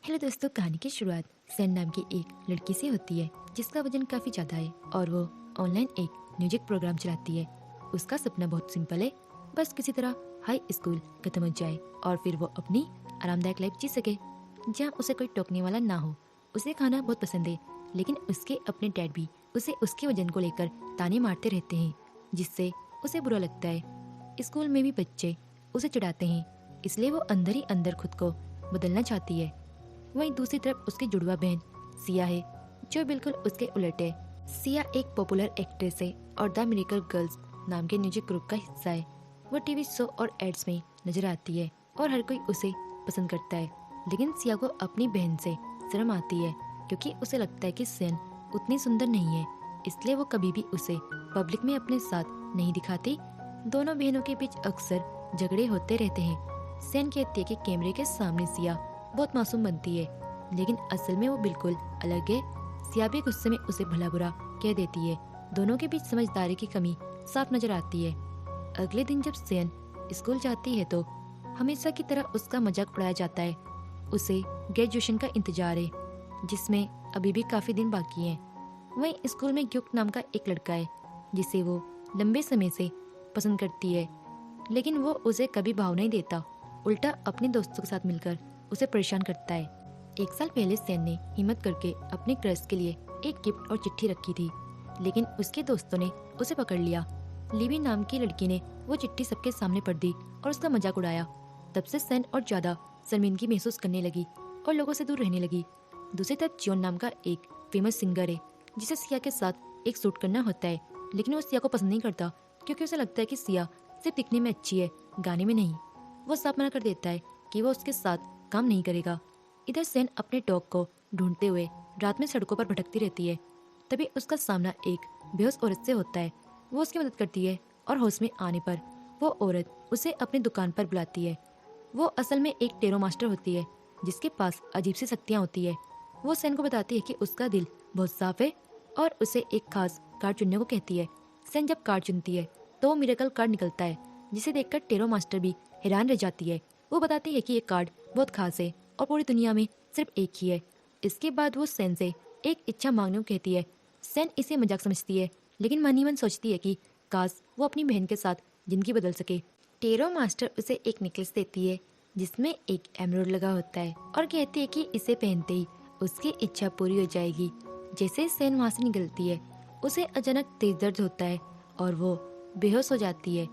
Hello दोस्तों, कहानी की शुरुआत सैन नाम की एक लड़की से होती है जिसका वजन काफी ज्यादा है और वो ऑनलाइन एक म्यूजिक प्रोग्राम चलाती है। उसका सपना बहुत सिंपल है, बस किसी तरह हाई स्कूल खत्म हो जाए और फिर वो अपनी आरामदायक लाइफ जी सके जहाँ उसे कोई टोकने वाला ना हो। उसे खाना बहुत पसंद है, लेकिन उसके अपने डैड भी उसे उसके वजन को लेकर ताने मारते रहते हैं, जिससे उसे बुरा लगता है। स्कूल में भी बच्चे उसे चिढ़ाते हैं, इसलिए वो अंदर ही अंदर खुद को बदलना चाहती है। वहीं दूसरी तरफ उसकी जुड़वा बहन सिया है, जो बिल्कुल उसके उलट है। सिया एक पॉपुलर एक्ट्रेस है और द मिरेकल गर्ल्स नाम के म्यूजिक ग्रुप का हिस्सा है। वो टीवी शो और एड्स में नजर आती है और हर कोई उसे पसंद करता है, लेकिन सिया को अपनी बहन से शर्म आती है क्योंकि उसे लगता है कि सैन उतनी सुंदर नहीं है, इसलिए वो कभी भी उसे पब्लिक में अपने साथ नहीं दिखाती। दोनों बहनों के बीच अक्सर झगड़े होते रहते हैं। सैन कहती है कि कैमरे के सामने सिया बहुत मासूम बनती है, लेकिन असल में वो बिल्कुल अलग है। सिया भी गुस्से में उसे भला बुरा कह देती है। दोनों के बीच समझदारी की कमी साफ नजर आती है। अगले दिन जब सैन स्कूल जाती है तो हमेशा की तरह उसका मजाक उड़ाया जाता है। उसे ग्रेजुएशन का इंतजार है, जिसमें अभी भी काफी दिन बाकी हैं। वहीं स्कूल में ग्युक नाम का एक लड़का है जिसे वो लंबे समय से पसंद करती है, लेकिन वो उसे कभी भाव नहीं देता, उल्टा अपने दोस्तों के साथ मिलकर उसे परेशान करता है। एक साल पहले सैन ने हिम्मत करके अपने क्रश के लिए एक गिफ्ट और चिट्ठी रखी थी, लेकिन उसके दोस्तों ने उसे पकड़ लिया। लिवी नाम की लड़की ने वो चिट्ठी सबके सामने पढ़ दी और उसका मजाक उड़ाया। तब से सैन और ज्यादा शर्मिंदगी महसूस करने लगी और लोगों से दूर रहने लगी। दूसरी तरफ जियोन नाम का एक फेमस सिंगर है जिसे सिया के साथ एक शूट करना होता है, लेकिन वो सिया को पसंद नहीं करता क्योंकि उसे लगता है कि सिया सिर्फ दिखने में अच्छी है, गाने में नहीं। वो साफ मना कर देता है कि वो उसके साथ काम नहीं करेगा। इधर सैन अपने डॉग को ढूंढते हुए रात में सड़कों पर भटकती रहती है। तभी उसका सामना एक बेहोश औरत से होता है। वो उसकी मदद करती है और होश में आने पर वो औरत उसे अपनी दुकान पर बुलाती है। वो असल में एक टेरो मास्टर होती है जिसके पास अजीब सी शक्तियाँ होती है। वो सैन को बताती है कि उसका दिल बहुत साफ है और उसे एक खास कार्ड चुनने को कहती है। सैन जब कार्ड चुनती है तो वो मिरेकल कार्ड निकलता है, जिसे देखकर टेरो मास्टर भी हैरान रह जाती है। वो बताती है कि ये कार्ड बहुत खास है और पूरी दुनिया में सिर्फ एक ही है। इसके बाद वो सैन से एक इच्छा मांगने को कहती है। सैन इसे मजाक समझती है, लेकिन मन ही मन सोचती है कि काश वो अपनी बहन के साथ जिंदगी बदल सके। टेरो मास्टर उसे एक नेकलेस देती है जिसमें एक एमराल्ड लगा होता है और कहती है कि इसे पहनते ही उसकी इच्छा पूरी हो जाएगी। जैसे सैन वहाँ से निकलती है, उसे अचानक तेज दर्द होता है और वो बेहोश हो जाती है।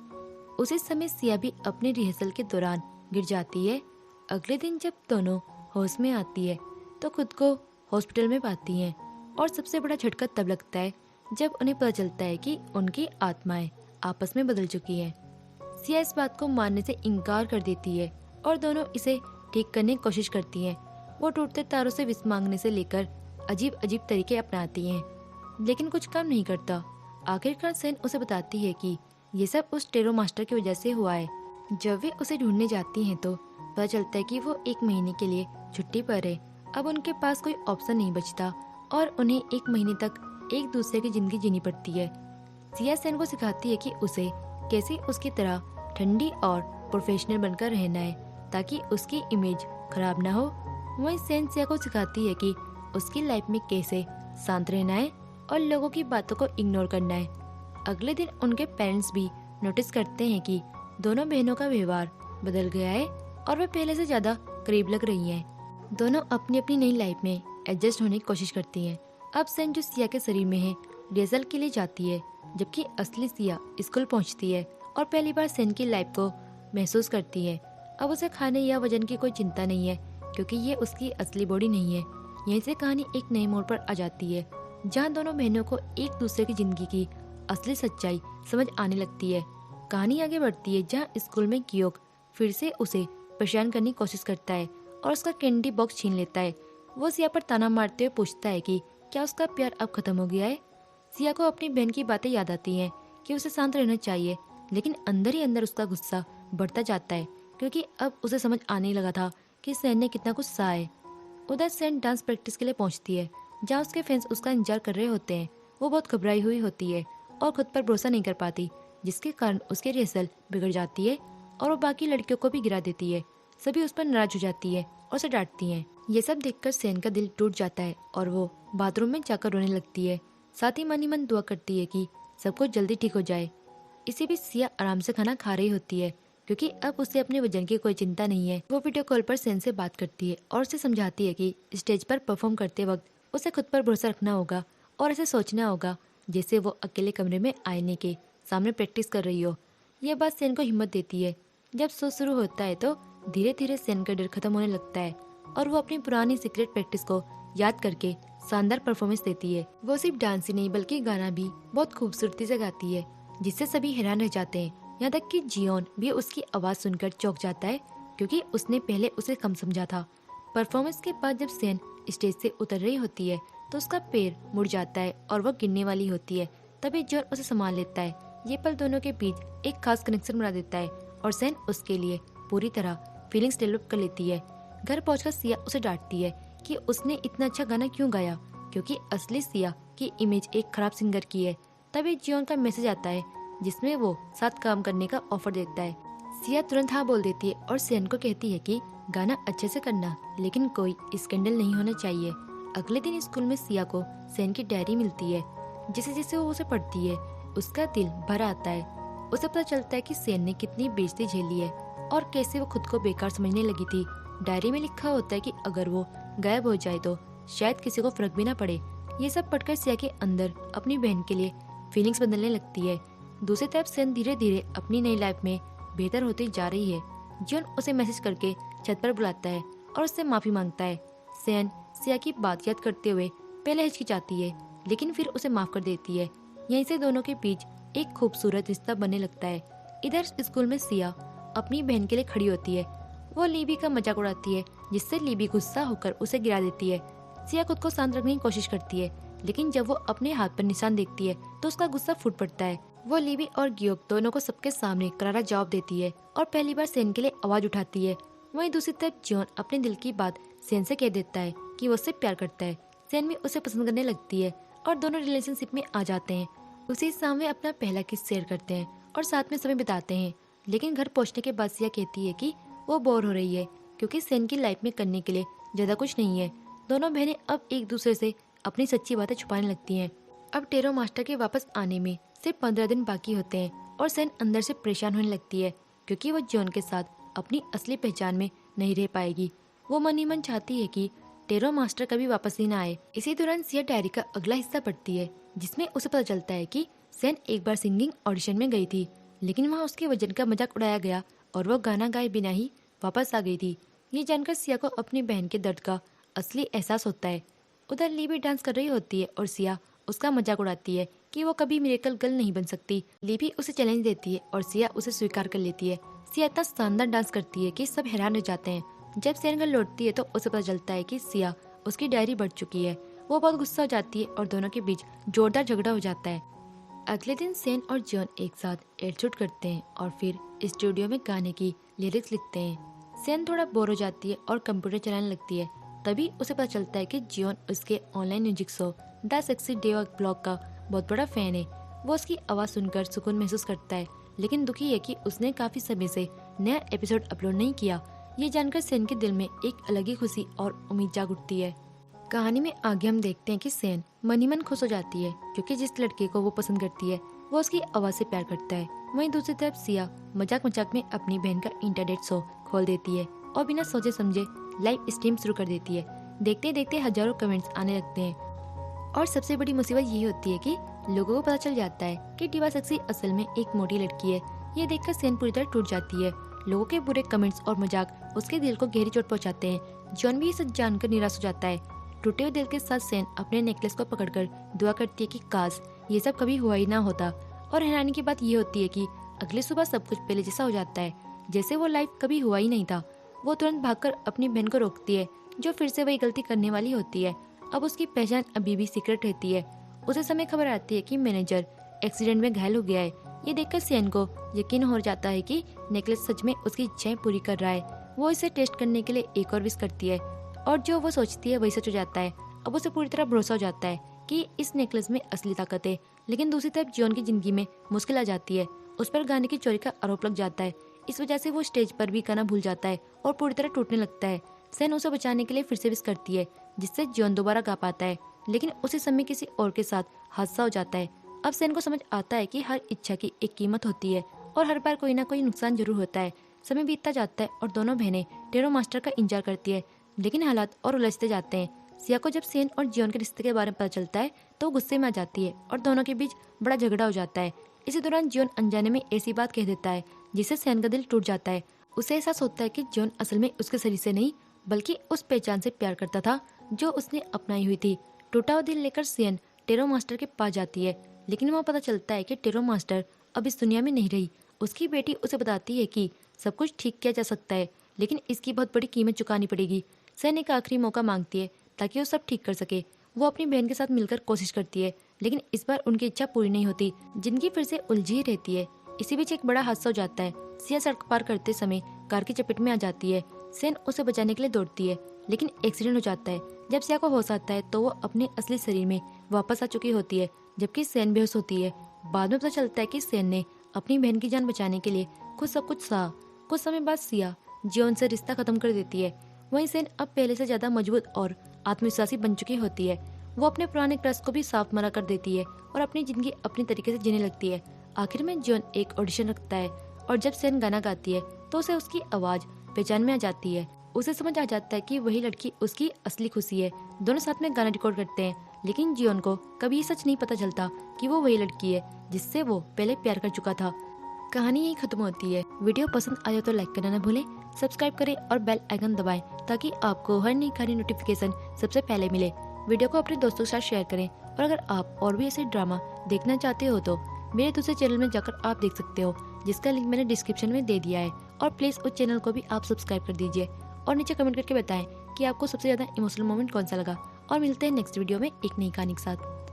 उसी समय सिया भी अपने रिहर्सल के दौरान गिर जाती है। अगले दिन जब दोनों होश में आती है तो खुद को हॉस्पिटल में पाती हैं और सबसे बड़ा झटका तब लगता है जब उन्हें पता चलता है कि उनकी आत्माएं आपस में बदल चुकी हैं। सिया इस बात को मानने से इनकार कर देती है और दोनों इसे ठीक करने की कोशिश करती हैं। वो टूटते तारों से विष मांगने से लेकर अजीब अजीब तरीके अपनाती हैं, लेकिन कुछ काम नहीं करता। आखिरकार सैन उसे बताती है कि ये सब उस टेरो मास्टर की वजह से हुआ है। जब वे उसे ढूंढने जाती हैं तो पता चलता है कि वो एक महीने के लिए छुट्टी पर है। अब उनके पास कोई ऑप्शन नहीं बचता और उन्हें एक महीने तक एक दूसरे की जिंदगी जीनी पड़ती है। सिया सैन को सिखाती है कि उसे कैसे उसकी तरह ठंडी और प्रोफेशनल बनकर रहना है ताकि उसकी इमेज खराब ना हो। वहीं सैन सिया को सिखाती है कि उसकी लाइफ में कैसे शांत रहना है और लोगों की बातों को इग्नोर करना है। अगले दिन उनके पेरेंट्स भी नोटिस करते हैं कि दोनों बहनों का व्यवहार बदल गया है और वे पहले से ज्यादा करीब लग रही हैं। दोनों अपनी अपनी नई लाइफ में एडजस्ट होने की कोशिश करती हैं। अब सैन जो सिया के शरीर में है रिहर्सल के लिए जाती है, जबकि असली सिया स्कूल पहुंचती है और पहली बार सैन की लाइफ को महसूस करती है। अब उसे खाने या वजन की कोई चिंता नहीं है क्योंकि ये उसकी असली बॉडी नहीं है। यहीं से कहानी एक नए मोड़ पर आ जाती है जहाँ दोनों बहनों को एक दूसरे की जिंदगी की असली सच्चाई समझ आने लगती है। कहानी आगे बढ़ती है जहाँ स्कूल में ग्योक फिर से उसे परेशान करने की कोशिश करता है और उसका कैंडी बॉक्स छीन लेता है। वो सिया पर ताना मारते हुए पूछता है कि क्या उसका प्यार अब खत्म हो गया है। सिया को अपनी बहन की बातें याद आती हैं कि उसे शांत रहना चाहिए, लेकिन अंदर ही अंदर उसका गुस्सा बढ़ता जाता है क्योंकि अब उसे समझ आने लगा था कि सैन ने कितना कुछ सहा है। उधर सैन डांस प्रैक्टिस के लिए पहुंचती है जहाँ उसके फैंस उसका इंतजार कर रहे होते हैं। वो बहुत घबराई हुई होती है और खुद पर भरोसा नहीं कर पाती, जिसके कारण उसकी रिहर्सल बिगड़ जाती है और वो बाकी लड़कियों को भी गिरा देती है। सभी उस पर नाराज हो जाती है और उसे डांटती हैं। ये सब देखकर सेन का दिल टूट जाता है और वो बाथरूम में जाकर रोने लगती है। साथ ही मन ही मन दुआ करती है कि सब कुछ जल्दी ठीक हो जाए। इसी बीच सिया आराम से खाना खा रही होती है क्योंकि अब उसे अपने वजन की कोई चिंता नहीं है। वो वीडियो कॉल पर सेन से बात करती है और उसे समझाती है कि स्टेज पर परफॉर्म करते वक्त उसे खुद पर भरोसा रखना होगा और ऐसे सोचना होगा जैसे वो अकेले कमरे में आईने के सामने प्रैक्टिस कर रही हो। यह बात सेन को हिम्मत देती है। जब शो शुरू होता है तो धीरे धीरे सेन का डर खत्म होने लगता है और वो अपनी पुरानी सीक्रेट प्रैक्टिस को याद करके शानदार परफॉर्मेंस देती है। वो सिर्फ डांस ही नहीं बल्कि गाना भी बहुत खूबसूरती से गाती है जिससे सभी हैरान रह जाते हैं। यहाँ तक कि जियोन भी उसकी आवाज सुनकर चौंक जाता है क्योंकि उसने पहले उसे कम समझा था। परफॉर्मेंस के बाद जब सेन स्टेज से उतर रही होती है तो उसका पैर मुड़ जाता है और वो गिरने वाली होती है। तभी जियोन उसे संभाल लेता है। ये पल दोनों के बीच एक खास कनेक्शन बना देता है और सेन उसके लिए पूरी तरह फीलिंग्स डेवलप कर लेती है। घर पहुंचकर सिया उसे डांटती है कि उसने इतना अच्छा गाना क्यों गाया क्योंकि असली सिया की इमेज एक खराब सिंगर की है। तभी जियोन का मैसेज आता है जिसमें वो साथ काम करने का ऑफर देता है। सिया तुरंत हाँ बोल देती है और सेन को कहती है कि गाना अच्छे से करना लेकिन कोई स्कैंडल नहीं होना चाहिए। अगले दिन स्कूल में सिया को सेन की डायरी मिलती है। जैसे जैसे वो उसे पढ़ती है उसका दिल भर आता है। उसे पता चलता है कि सेन ने कितनी बेइज्जती झेली है और कैसे वो खुद को बेकार समझने लगी थी। डायरी में लिखा होता है कि अगर वो गायब हो जाए तो शायद किसी को फर्क भी ना पड़े। ये सब पढ़कर सिया के अंदर अपनी बहन के लिए फीलिंग्स बदलने लगती है। दूसरी तरफ सेन धीरे धीरे अपनी नई लाइफ में बेहतर होती जा रही है। जियोन उसे मैसेज करके छत पर बुलाता है और उससे माफी मांगता है। सेन सिया की बात याद करते हुए पहले हिचकिचाती है लेकिन फिर उसे माफ कर देती है। यहीं से दोनों के बीच एक खूबसूरत रिश्ता बनने लगता है। इधर स्कूल में सिया अपनी बहन के लिए खड़ी होती है। वो लीबी का मजाक उड़ाती है जिससे लीबी गुस्सा होकर उसे गिरा देती है। सिया खुद को शांत रखने की कोशिश करती है लेकिन जब वो अपने हाथ पर निशान देखती है तो उसका गुस्सा फूट पड़ता है। वो लीबी और गियोक दोनों को सबके सामने करारा जवाब देती है और पहली बार सेन के लिए आवाज उठाती है। वहीं दूसरी तरफ जियोन अपने दिल की बात सेन से कह देता है कि वो उससे प्यार करता है। सेन भी उसे पसंद करने लगती है और दोनों रिलेशनशिप में आ जाते हैं। उसी सामने अपना पहला किस शेयर करते हैं और साथ में समय बिताते हैं। लेकिन घर पहुंचने के बाद सिया कहती है कि वो बोर हो रही है क्योंकि सेन की लाइफ में करने के लिए ज्यादा कुछ नहीं है। दोनों बहनें अब एक दूसरे से अपनी सच्ची बातें छुपाने लगती हैं। अब टेरो मास्टर के वापस आने में सिर्फ 15 दिन बाकी होते हैं और सेन अंदर से परेशान होने लगती है क्योंकि वो जॉन के साथ अपनी असली पहचान में नहीं रह पाएगी। वो मन ही मन चाहती है कि टेरो मास्टर कभी वापस ही ना आए। इसी दौरान सिया डायरी का अगला हिस्सा पढ़ती है जिसमें उसे पता चलता है कि सेन एक बार सिंगिंग ऑडिशन में गई थी लेकिन वहाँ उसके वजन का मजाक उड़ाया गया और वो गाना गाए बिना ही वापस आ गई थी। ये जानकर सिया को अपनी बहन के दर्द का असली एहसास होता है। उधर लीबी डांस कर रही होती है और सिया उसका मजाक उड़ाती है कि वो कभी मिरेकल गर्ल नहीं बन सकती। लीबी उसे चैलेंज देती है और सिया उसे स्वीकार कर लेती है। सिया इतना शानदार डांस करती है कि सब हैरान रह जाते हैं। जब सेन घर लौटती है तो उसे पता चलता है कि सिया उसकी डायरी बढ़ चुकी है। वो बहुत गुस्सा हो जाती है और दोनों के बीच जोरदार झगड़ा हो जाता है। अगले दिन सेन और जॉन एक साथ एड शूट करते हैं और फिर स्टूडियो में गाने की लिरिक्स लिखते हैं। सेन थोड़ा बोर हो जाती है और कंप्यूटर चलाने लगती है। तभी उसे पता चलता है कि जियोन उसके online music show the sexy day blog का बहुत बड़ा फैन है। वो उसकी आवाज़ सुनकर सुकून महसूस करता है लेकिन दुखी है कि उसने काफ़ी समय से नया एपिसोड अपलोड नहीं किया। ये जानकर सेन के दिल में एक अलग ही खुशी और उम्मीद जाग उठती है। कहानी में आगे हम देखते हैं कि सेन मन ही मन खुश हो जाती है क्योंकि जिस लड़के को वो पसंद करती है वो उसकी आवाज़ से प्यार करता है। वहीं दूसरी तरफ सिया मजाक मजाक में अपनी बहन का इंटरनेट शो खोल देती है और बिना सोचे समझे लाइव स्ट्रीम शुरू कर देती है। देखते देखते हजारों कमेंट्स आने लगते हैं और सबसे बड़ी मुसीबत यही होती है कि लोगों को पता चल जाता है कि डिवा सेक्सी असल में एक मोटी लड़की है। ये देखकर सेन पूरी तरह टूट जाती है। लोगों के बुरे कमेंट्स और मजाक उसके दिल को गहरी चोट पहुंचाते हैं। जॉन भी ये सब जानकर निराश हो जाता है। टूटे हुए दिल के साथ सेन अपने नेकलेस को पकड़कर दुआ करती है कि काश ये सब कभी हुआ ही ना होता। और हैरानी की बात ये होती है कि अगली सुबह सब कुछ पहले जैसा हो जाता है, जैसे वो लाइफ कभी हुआ ही नहीं था। वो तुरंत भागकर अपनी बहन को रोकती है जो फिर से वही गलती करने वाली होती है। अब उसकी पहचान अभी भी सीक्रेट रहती है। उसे समय खबर आती है कि मैनेजर एक्सीडेंट में घायल हो गया है। ये देखकर सेन को यकीन हो जाता है कि नेकलेस सच में उसकी इच्छाएं पूरी कर रहा है। वो इसे टेस्ट करने के लिए एक और विश करती है और जो वो सोचती है वही सच हो जाता है। अब उसे पूरी तरह भरोसा हो जाता है कि इस नेकलेस में असली ताकत है। लेकिन दूसरी तरफ जियोन की जिंदगी में मुश्किल आ जाती है। उस पर गाने की चोरी का आरोप लग जाता है। इस वजह से वो स्टेज पर भी गाना भूल जाता है और पूरी तरह टूटने लगता है। सेन उसे बचाने के लिए फिर से विश करती है, जिससे जियोन दोबारा गा पाता है। लेकिन उसी समय किसी और के साथ हादसा हो जाता है। अब सेन को समझ आता है कि हर इच्छा की एक कीमत होती है और हर बार कोई ना कोई नुकसान जरूर होता है। समय बीतता जाता है और दोनों बहनें टेरो मास्टर का इंतजार करती है, लेकिन हालात और उलझते जाते हैं। सिया को जब सेन और जियोन के रिश्ते के बारे में पता चलता है तो वो गुस्से में आ जाती है और दोनों के बीच बड़ा झगड़ा हो जाता है। इसी दौरान जियोन अनजाने में ऐसी बात कह देता है जिससे सेन का दिल टूट जाता है। उसे एहसास होता है कि जियोन असल में उसके शरीर से नहीं बल्कि उस पहचान से प्यार करता था जो उसने अपनाई हुई थी। टूटा हुआ दिल लेकर सेन टेरो मास्टर के पास जाती है, लेकिन वहाँ पता चलता है कि टेरो मास्टर अब इस दुनिया में नहीं रही। उसकी बेटी उसे बताती है कि सब कुछ ठीक किया जा सकता है, लेकिन इसकी बहुत बड़ी कीमत चुकानी पड़ेगी। सेन एक आखिरी मौका मांगती है ताकि वो सब ठीक कर सके। वो अपनी बहन के साथ मिलकर कोशिश करती है, लेकिन इस बार उनकी इच्छा पूरी नहीं होती। जिंदगी फिर से उलझी ही रहती है। इसी बीच एक बड़ा हादसा हो जाता है। सिया सड़क पार करते समय कार की चपेट में आ जाती है। सेन उसे बचाने के लिए दौड़ती है, लेकिन एक्सीडेंट हो जाता है। जब सिया को होश आता है तो वो अपने असली शरीर में वापस आ चुकी होती है, जबकि सेन बेहोश होती है। बाद में पता चलता है कि सेन ने अपनी बहन की जान बचाने के लिए खुद सब कुछ सहा। कुछ समय बाद सिया जियोन से रिश्ता खत्म कर देती है। वहीं सेन अब पहले से ज्यादा मजबूत और आत्मविश्वासी बन चुकी होती है। वो अपने पुराने क्रश को भी साफ मना कर देती है और अपनी जिंदगी अपनी तरीके से जीने लगती है। आखिर में जियोन एक ऑडिशन रखता है और जब सेन गाना गाती है तो उसे उसकी आवाज पहचान में आ जाती है। उसे समझ आ जाता है कि वही लड़की उसकी असली खुशी है। दोनों साथ में गाना रिकॉर्ड करते हैं, लेकिन जियोन को कभी ये सच नहीं पता चलता कि वो वही लड़की है जिससे वो पहले प्यार कर चुका था। कहानी यही खत्म होती है। वीडियो पसंद आया तो लाइक करना न भूलें, सब्सक्राइब करें और बेल आइकन दबाएं ताकि आपको हर नई कहानी नोटिफिकेशन सबसे पहले मिले। वीडियो को अपने दोस्तों के साथ शेयर करें और अगर आप और भी ऐसे ड्रामा देखना चाहते हो तो मेरे दूसरे चैनल में जाकर आप देख सकते हो, जिसका लिंक मैंने डिस्क्रिप्शन में दे दिया है। और प्लीज उस चैनल को भी आप सब्सक्राइब कर दीजिए और नीचे कमेंट करके बताएं कि आपको सबसे ज्यादा इमोशनल मोमेंट कौन सा लगा। और मिलते हैं नेक्स्ट वीडियो में एक नई कहानी के साथ।